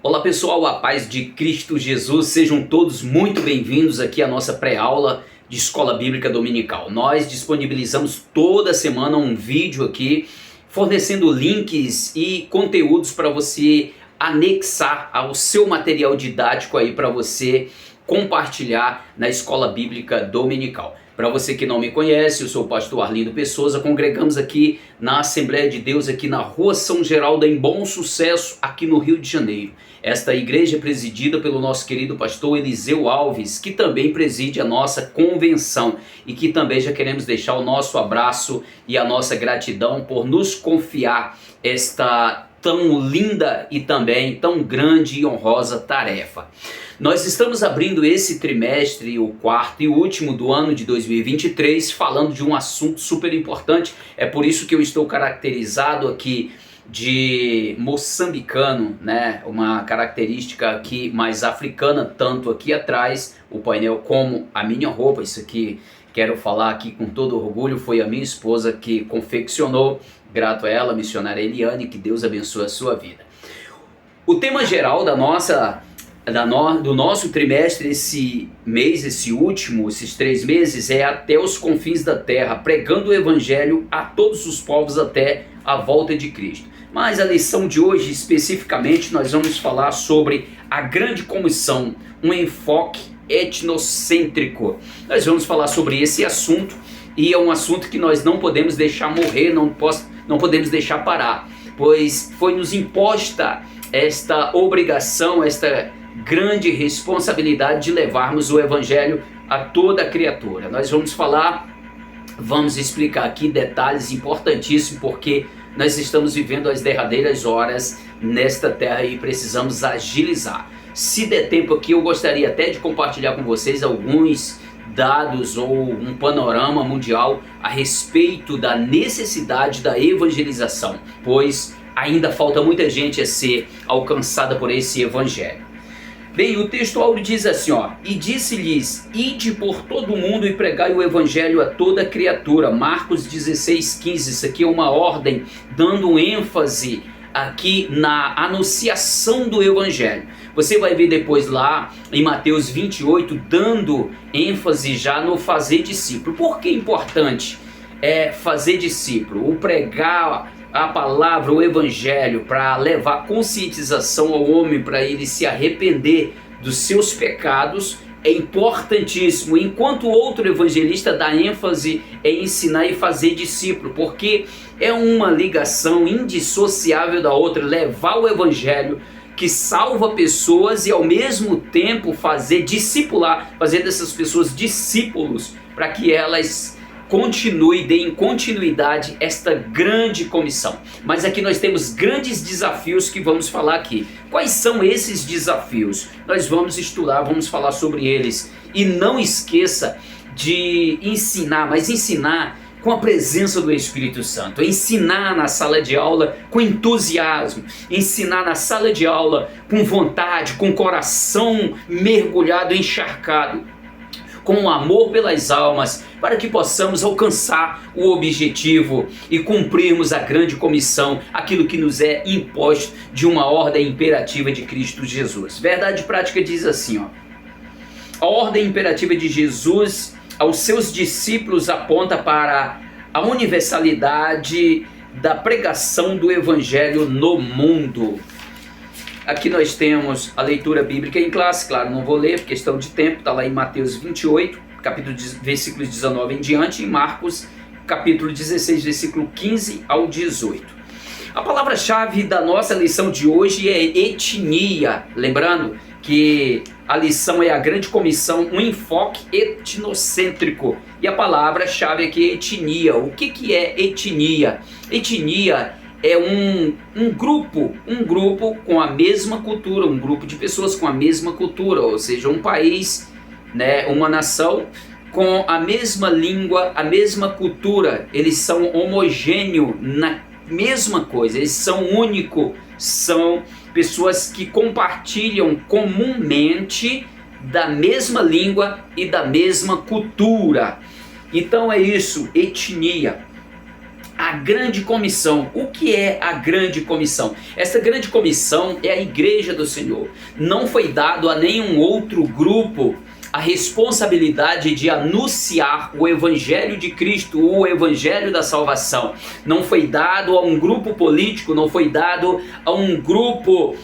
Olá pessoal, a paz de Cristo Jesus, sejam todos muito bem-vindos aqui à nossa pré-aula de Escola Bíblica Dominical. Nós disponibilizamos toda semana um vídeo aqui, fornecendo links e conteúdos para você anexar ao seu material didático aí para você compartilhar na Escola Bíblica Dominical. Para você que não me conhece, eu sou o pastor Arlindo Pessoa, congregamos aqui na Assembleia de Deus, aqui na Rua São Geraldo, em Bom Sucesso, aqui no Rio de Janeiro. Esta igreja é presidida pelo nosso querido pastor Eliseu Alves, que também preside a nossa convenção e que também já queremos deixar o nosso abraço e a nossa gratidão por nos confiar esta tão linda e também tão grande e honrosa tarefa. Nós estamos abrindo esse trimestre, o quarto e último do ano de 2023, falando de um assunto super importante. É por isso que eu estou caracterizado aqui de moçambicano, né? Uma característica aqui mais africana, tanto aqui atrás, o painel, como a minha roupa. Isso aqui, quero falar aqui com todo orgulho, foi a minha esposa que confeccionou. Grato a ela, missionária Eliane, que Deus abençoe a sua vida. O tema geral do nosso trimestre, esse mês, esses 3 meses, é até os confins da terra, pregando o evangelho a todos os povos até a volta de Cristo. Mas a lição de hoje, especificamente, nós vamos falar sobre a grande comissão, um enfoque etnocêntrico. Nós vamos falar sobre esse assunto e é um assunto que nós não podemos deixar morrer, não podemos deixar parar, pois foi nos imposta esta obrigação, esta grande responsabilidade de levarmos o evangelho a toda criatura. Nós vamos explicar aqui detalhes importantíssimos, porque nós estamos vivendo as derradeiras horas nesta terra e precisamos agilizar. Se der tempo aqui, eu gostaria até de compartilhar com vocês alguns dados ou um panorama mundial a respeito da necessidade da evangelização, pois ainda falta muita gente a ser alcançada por esse evangelho. Bem, o texto áureo diz assim, e disse-lhes, ide por todo o mundo e pregai o evangelho a toda criatura. Marcos 16:15, isso aqui é uma ordem, dando um ênfase aqui na anunciação do evangelho. Você vai ver depois lá em Mateus 28, dando ênfase já no fazer discípulo. Por que é importante fazer discípulo? O pregar a palavra, o evangelho, para levar conscientização ao homem, para ele se arrepender dos seus pecados, é importantíssimo. Enquanto outro evangelista dá ênfase em ensinar e fazer discípulo, porque é uma ligação indissociável da outra, levar o evangelho que salva pessoas e ao mesmo tempo fazer discipular, fazer dessas pessoas discípulos, para que elas deem continuidade esta grande comissão. Mas aqui nós temos grandes desafios que vamos falar aqui. Quais são esses desafios? Nós vamos estudar, vamos falar sobre eles. E não esqueça de ensinar, mas ensinar com a presença do Espírito Santo, ensinar na sala de aula com entusiasmo, ensinar na sala de aula com vontade, com coração mergulhado, encharcado, com amor pelas almas, para que possamos alcançar o objetivo e cumprirmos a grande comissão, aquilo que nos é imposto de uma ordem imperativa de Cristo Jesus. Verdade prática diz assim, a ordem imperativa de Jesus aos seus discípulos aponta para a universalidade da pregação do evangelho no mundo. Aqui nós temos a leitura bíblica em classe, claro, não vou ler por questão de tempo, está lá em Mateus 28, versículos 19 em diante, e Marcos, capítulo 16, versículo 15 ao 18. A palavra-chave da nossa lição de hoje é etnia, lembrando que a lição é a grande comissão, um enfoque etnocêntrico, e a palavra-chave aqui é etnia. O que é etnia? Etnia é um grupo com a mesma cultura, um grupo de pessoas com a mesma cultura, ou seja, um país, né, uma nação com a mesma língua, a mesma cultura. Eles são homogêneos na mesma coisa, eles são únicos, são pessoas que compartilham comumente da mesma língua e da mesma cultura. Então é isso, etnia. A a grande comissão. O que é a grande comissão? Essa grande comissão é a igreja do Senhor. Não foi dado a nenhum outro grupo a responsabilidade de anunciar o Evangelho de Cristo, o Evangelho da salvação. Não foi dado a um grupo político, não foi dado a um grupo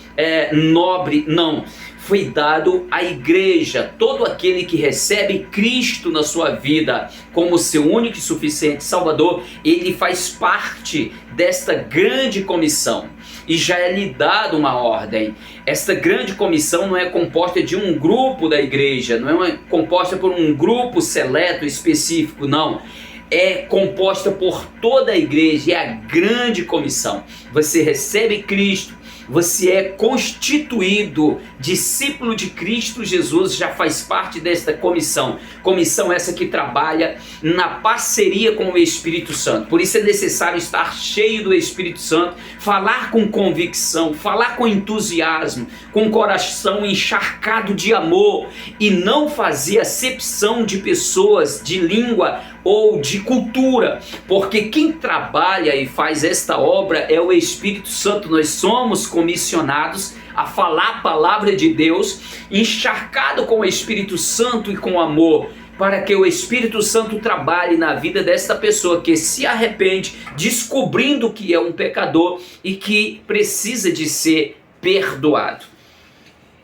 nobre, não. Foi dado à igreja. Todo aquele que recebe Cristo na sua vida como seu único e suficiente Salvador, ele faz parte desta grande comissão. E já é lhe dado uma ordem. Esta grande comissão não é composta de um grupo da igreja, não é composta por um grupo seleto específico, não. É composta por toda a igreja, é a grande comissão. Você recebe Cristo, você é constituído discípulo de Cristo Jesus, já faz parte desta comissão. Comissão essa que trabalha na parceria com o Espírito Santo. Por isso é necessário estar cheio do Espírito Santo, falar com convicção, falar com entusiasmo, com o coração encharcado de amor e não fazer acepção de pessoas, de língua ou de cultura, porque quem trabalha e faz esta obra é o Espírito Santo. Nós somos comissionados a falar a palavra de Deus, encharcado com o Espírito Santo e com amor, para que o Espírito Santo trabalhe na vida desta pessoa que se arrepende, descobrindo que é um pecador e que precisa de ser perdoado.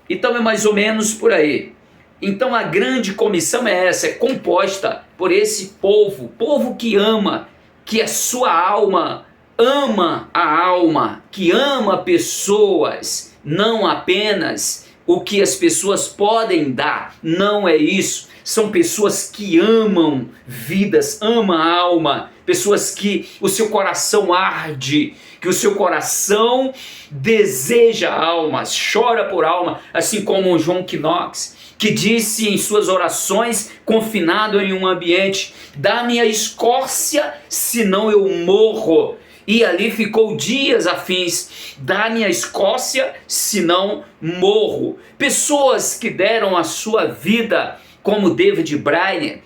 Então é mais ou menos por aí. Então a grande comissão é essa, é composta por esse povo que ama, que a sua alma ama a alma, que ama pessoas, não apenas o que as pessoas podem dar, não é isso. São pessoas que amam vidas, amam a alma, pessoas que o seu coração arde, que o seu coração deseja almas, chora por alma, assim como o John Knox, que disse em suas orações, confinado em um ambiente: dá-me a Escócia, senão eu morro. E ali ficou dias a fins: dá-me a Escócia, senão morro. Pessoas que deram a sua vida, como David Brainerd,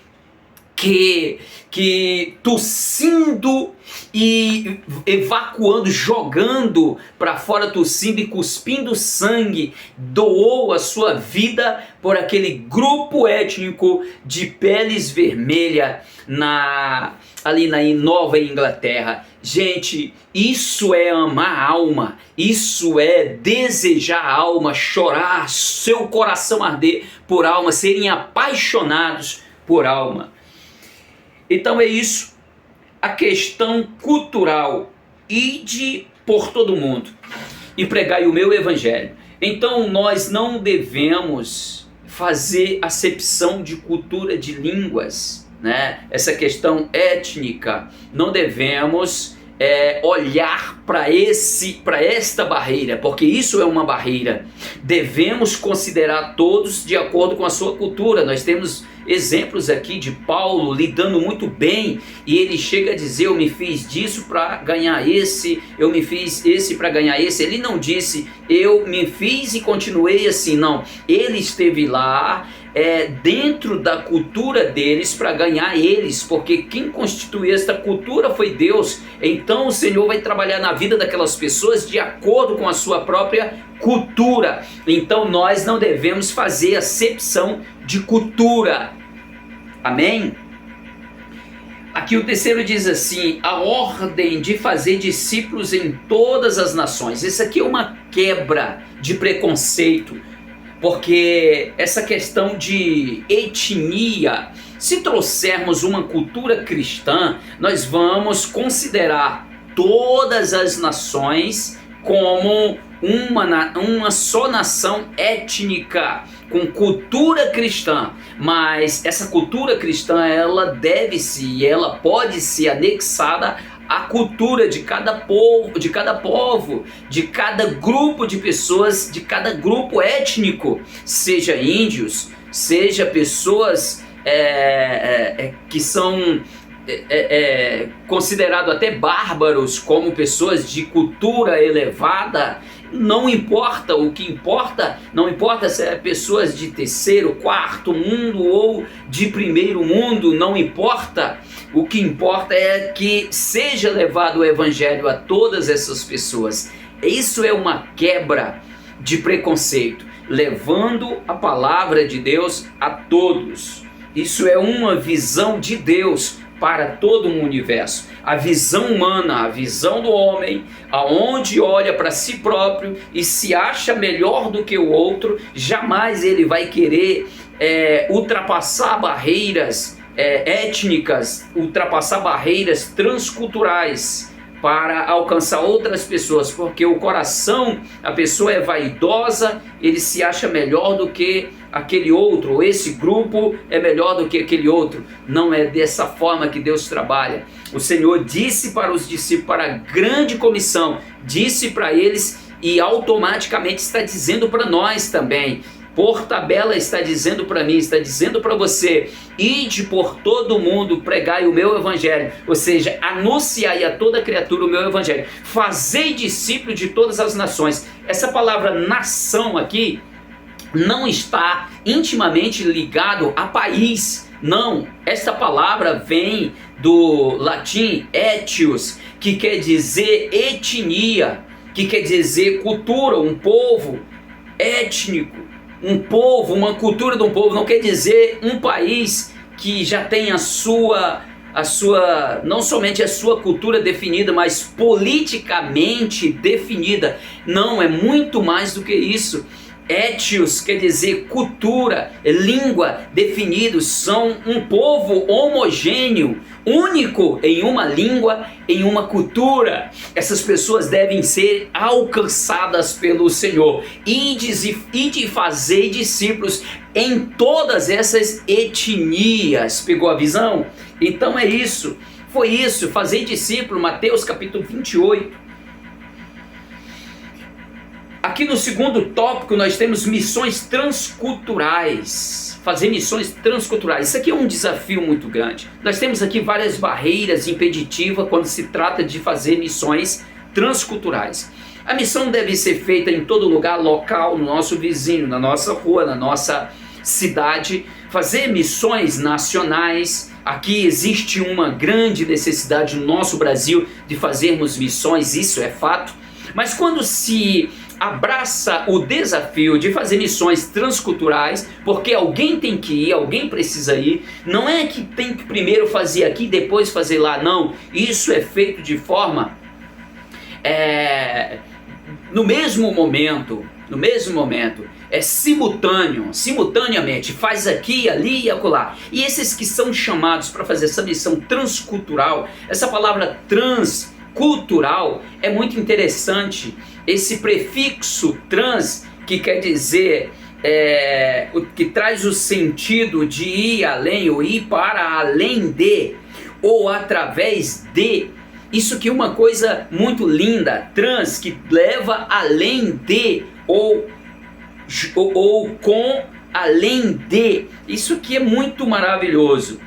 que tossindo e evacuando, jogando para fora, tossindo e cuspindo sangue, doou a sua vida por aquele grupo étnico de peles vermelhas ali na Nova Inglaterra. Gente, isso é amar a alma, isso é desejar a alma, chorar, seu coração arder por alma, serem apaixonados por alma. Então é isso, a questão cultural: ide por todo mundo e pregai o meu evangelho. Então nós não devemos fazer acepção de cultura, de línguas, né? Essa questão étnica, não devemos olhar para esta barreira, porque isso é uma barreira. Devemos considerar todos de acordo com a sua cultura. Nós temos exemplos aqui de Paulo lidando muito bem, e ele chega a dizer: eu me fiz disso para ganhar esse, eu me fiz esse para ganhar esse. Ele não disse: eu me fiz e continuei assim, não. Ele esteve lá dentro da cultura deles para ganhar eles, porque quem constituiu esta cultura foi Deus. Então o Senhor vai trabalhar na vida daquelas pessoas de acordo com a sua própria cultura. Então nós não devemos fazer acepção de cultura. Amém? Aqui o terceiro diz assim: a ordem de fazer discípulos em todas as nações. Isso aqui é uma quebra de preconceito, porque essa questão de etnia, se trouxermos uma cultura cristã, nós vamos considerar todas as nações como uma só nação étnica, com cultura cristã. Mas essa cultura cristã, ela deve-se e ela pode ser anexada à cultura de cada povo, de cada grupo de pessoas, de cada grupo étnico, seja índios, seja pessoas que são considerados até bárbaros, como pessoas de cultura elevada. Não importa, o que importa, não importa se é pessoas de terceiro, quarto mundo ou de primeiro mundo, não importa. O que importa é que seja levado o evangelho a todas essas pessoas. Isso é uma quebra de preconceito, levando a palavra de Deus a todos. Isso é uma visão de Deus para todo o universo. A visão humana, a visão do homem, aonde olha para si próprio e se acha melhor do que o outro, jamais ele vai querer ultrapassar barreiras étnicas, ultrapassar barreiras transculturais para alcançar outras pessoas, porque o coração, a pessoa é vaidosa, ele se acha melhor do que aquele outro, ou esse grupo é melhor do que aquele outro. Não é dessa forma que Deus trabalha. O Senhor disse para os discípulos, para a grande comissão, disse para eles e automaticamente está dizendo para nós também. Por tabela está dizendo para mim, está dizendo para você: ide por todo mundo, pregai o meu evangelho, ou seja, anunciai a toda criatura o meu evangelho, fazei discípulo de todas as nações. Essa palavra nação aqui não está intimamente ligado a país, não. Esta palavra vem do latim etios, que quer dizer etnia, que quer dizer cultura, um povo étnico. Um povo, uma cultura de um povo, não quer dizer um país que já tem a sua, não somente a sua cultura definida, mas politicamente definida. Não, é muito mais do que isso. Étios quer dizer cultura, língua definidos, são um povo homogêneo, único em uma língua, em uma cultura. Essas pessoas devem ser alcançadas pelo Senhor. Ide fazer discípulos em todas essas etnias. Pegou a visão? Então é isso, foi isso, fazer discípulo, Mateus capítulo 28. Aqui no segundo tópico nós temos missões transculturais, fazer missões transculturais. Isso aqui é um desafio muito grande. Nós temos aqui várias barreiras impeditivas quando se trata de fazer missões transculturais. A missão deve ser feita em todo lugar, local, no nosso vizinho, na nossa rua, na nossa cidade. Fazer missões nacionais. Aqui existe uma grande necessidade no nosso Brasil de fazermos missões, isso é fato. Mas quando se abraça o desafio de fazer missões transculturais, porque alguém tem que ir, alguém precisa ir, não é que tem que primeiro fazer aqui, depois fazer lá, não. Isso é feito de forma no mesmo momento, é simultaneamente, faz aqui, ali e acolá. E esses que são chamados para fazer essa missão transcultural, essa palavra transcultural é muito interessante. Esse prefixo trans, que quer dizer, que traz o sentido de ir além, ou ir para além de, ou através de. Isso que é uma coisa muito linda, trans, que leva além de, ou com além de. Isso que é muito maravilhoso.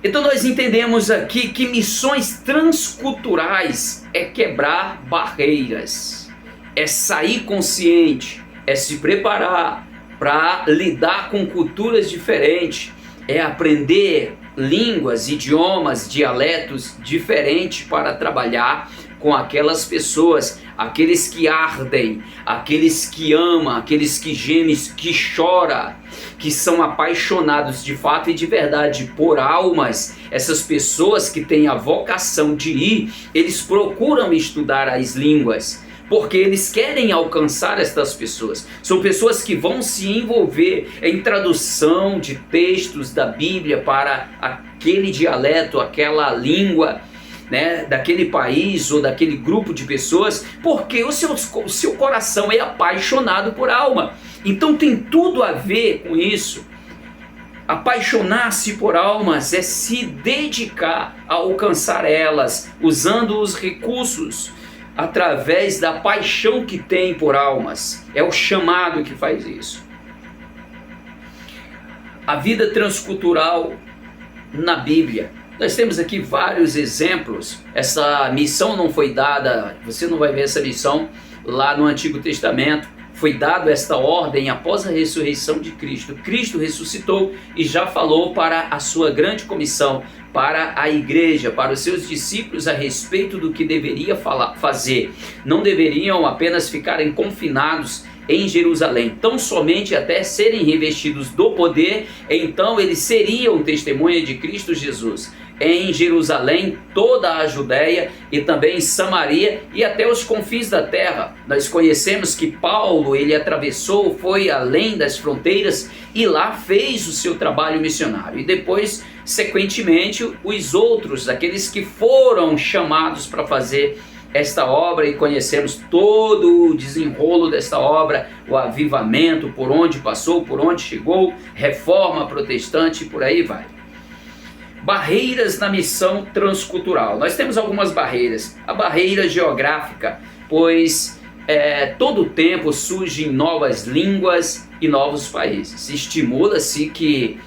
Então nós entendemos aqui que missões transculturais é quebrar barreiras, é sair consciente, é se preparar para lidar com culturas diferentes, é aprender línguas, idiomas, dialetos diferentes para trabalhar com aquelas pessoas, aqueles que ardem, aqueles que amam, aqueles que gemem, que choram, que são apaixonados de fato e de verdade por almas. Essas pessoas que têm a vocação de ir, eles procuram estudar as línguas, porque eles querem alcançar estas pessoas. São pessoas que vão se envolver em tradução de textos da Bíblia para aquele dialeto, aquela língua, né, daquele país ou daquele grupo de pessoas, porque o seu coração é apaixonado por alma. Então tem tudo a ver com isso. Apaixonar-se por almas é se dedicar a alcançar elas, usando os recursos, através da paixão que tem por almas. É o chamado que faz isso. A vida transcultural na Bíblia. Nós temos aqui vários exemplos. Essa missão não foi dada, você não vai ver essa missão lá no Antigo Testamento. Foi dado esta ordem após a ressurreição de Cristo. Cristo ressuscitou e já falou para a sua grande comissão, para a igreja, para os seus discípulos a respeito do que deveria fazer. Não deveriam apenas ficarem confinados em Jerusalém, tão somente até serem revestidos do poder, então eles seriam testemunha de Cristo Jesus em Jerusalém, toda a Judéia e também Samaria e até os confins da terra. Nós conhecemos que Paulo, ele atravessou, foi além das fronteiras e lá fez o seu trabalho missionário. E depois, sequentemente, os outros, aqueles que foram chamados para fazer esta obra, e conhecemos todo o desenrolo desta obra, o avivamento, por onde passou, por onde chegou, reforma protestante e por aí vai. Barreiras na missão transcultural. Nós temos algumas barreiras. A barreira geográfica, pois todo o tempo surgem novas línguas e novos países. Estimula-se que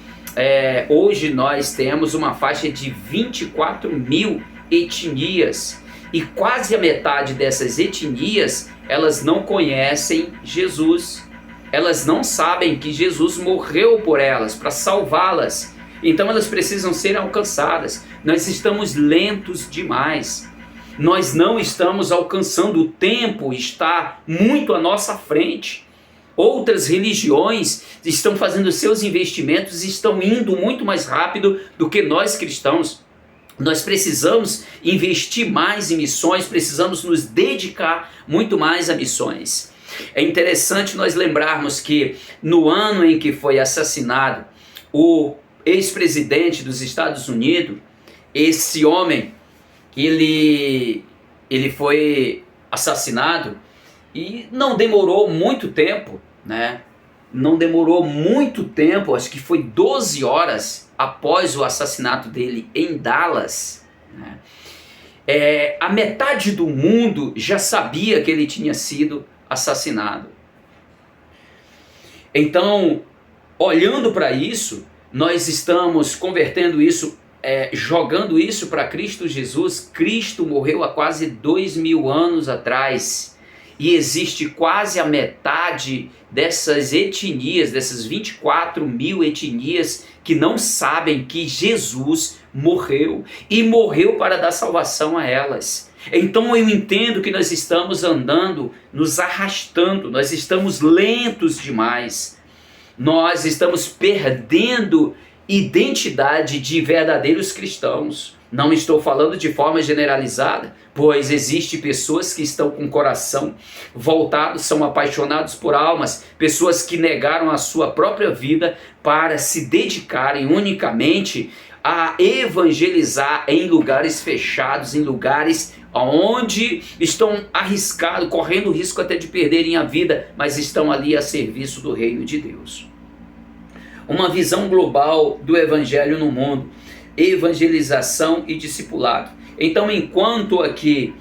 hoje nós temos uma faixa de 24 mil etnias e quase a metade dessas etnias, elas não conhecem Jesus. Elas não sabem que Jesus morreu por elas, para salvá-las. Então elas precisam ser alcançadas. Nós estamos lentos demais. Nós não estamos alcançando. O tempo está muito à nossa frente. Outras religiões estão fazendo seus investimentos e estão indo muito mais rápido do que nós cristãos. Nós precisamos investir mais em missões, precisamos nos dedicar muito mais a missões. É interessante nós lembrarmos que no ano em que foi assassinado o ex-presidente dos Estados Unidos, esse homem, ele foi assassinado e não demorou muito tempo, né? Não demorou muito tempo, acho que foi 12 horas após o assassinato dele em Dallas, né? A metade do mundo já sabia que ele tinha sido assassinado. Então, olhando para isso, nós estamos convertendo isso, jogando isso para Cristo Jesus. Cristo morreu há quase 2000 anos atrás e existe quase a metade dessas etnias, dessas 24 mil etnias que não sabem que Jesus morreu e morreu para dar salvação a elas. Então eu entendo que nós estamos andando, nos arrastando, nós estamos lentos demais. Nós estamos perdendo identidade de verdadeiros cristãos. Não estou falando de forma generalizada, pois existem pessoas que estão com o coração voltado, são apaixonados por almas, pessoas que negaram a sua própria vida para se dedicarem unicamente a evangelizar em lugares fechados, em lugares onde estão arriscados, correndo o risco até de perderem a vida, mas estão ali a serviço do reino de Deus. Uma visão global do evangelho no mundo, evangelização e discipulado. Então, enquanto aqui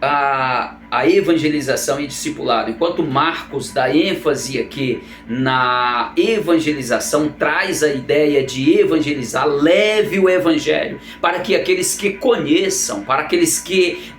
a evangelização e discipulado, enquanto Marcos dá ênfase aqui na evangelização, traz a ideia de evangelizar, leve o evangelho para que aqueles que conheçam, para aqueles que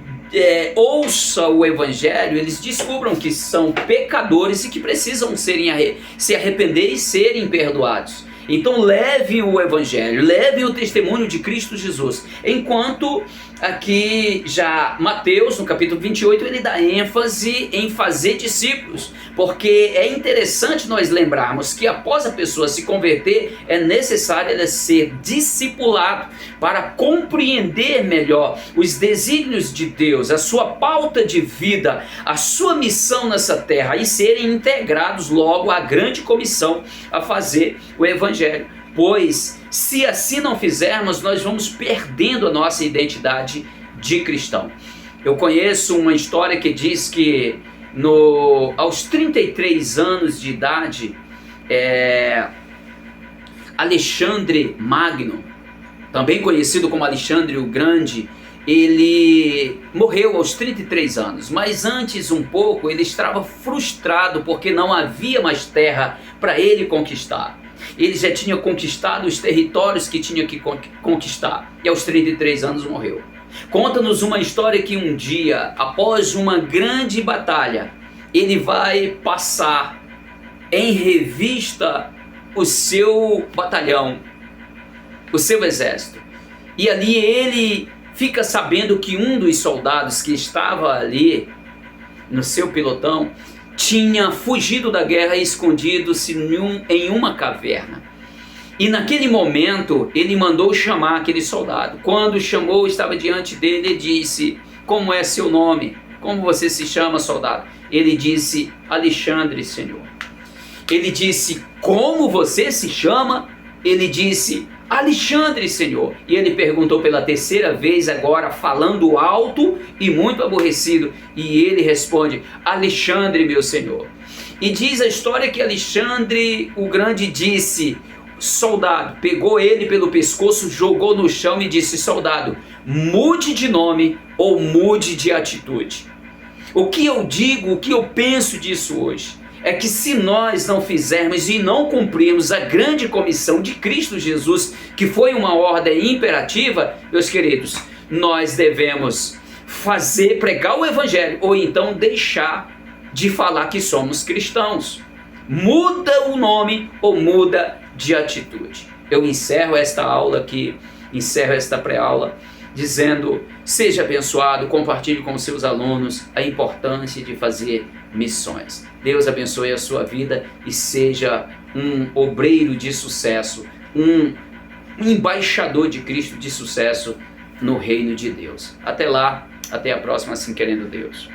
ouçam o evangelho, eles descubram que são pecadores e que precisam se arrepender e serem perdoados. Então leve o evangelho, leve o testemunho de Cristo Jesus. Enquanto aqui já Mateus, no capítulo 28, ele dá ênfase em fazer discípulos. Porque é interessante nós lembrarmos que após a pessoa se converter, é necessário ela ser discipulado para compreender melhor os desígnios de Deus, a sua pauta de vida, a sua missão nessa terra e serem integrados logo à grande comissão a fazer o evangelho. Pois, se assim não fizermos, nós vamos perdendo a nossa identidade de cristão. Eu conheço uma história que diz que aos 33 anos de idade, Alexandre Magno, também conhecido como Alexandre o Grande, ele morreu aos 33 anos, mas antes um pouco ele estava frustrado porque não havia mais terra para ele conquistar. Ele já tinha conquistado os territórios que tinha que conquistar e aos 33 anos morreu. Conta-nos uma história que um dia, após uma grande batalha, ele vai passar em revista o seu batalhão, o seu exército. E ali ele fica sabendo que um dos soldados que estava ali no seu pelotão tinha fugido da guerra e escondido-se em uma caverna. E naquele momento ele mandou chamar aquele soldado. Quando chamou, estava diante dele e disse: como é seu nome? Como você se chama, soldado? Ele disse: Alexandre, Senhor. Ele disse: como você se chama? Ele disse: Alexandre, Senhor. E ele perguntou pela terceira vez, agora falando alto e muito aborrecido. E ele responde: Alexandre, meu Senhor. E diz a história que Alexandre o Grande disse: soldado, pegou ele pelo pescoço, jogou no chão e disse: soldado, mude de nome ou mude de atitude. O que eu digo, o que eu penso disso hoje, é que se nós não fizermos e não cumprirmos a grande comissão de Cristo Jesus, que foi uma ordem imperativa, meus queridos, nós devemos pregar o evangelho, ou então deixar de falar que somos cristãos. Muda o nome ou muda de atitude. Eu encerro esta aula aqui, encerro esta pré-aula, dizendo: seja abençoado, compartilhe com seus alunos a importância de fazer missões. Deus abençoe a sua vida e seja um obreiro de sucesso, um embaixador de Cristo de sucesso no reino de Deus. Até lá, até a próxima, assim querendo Deus.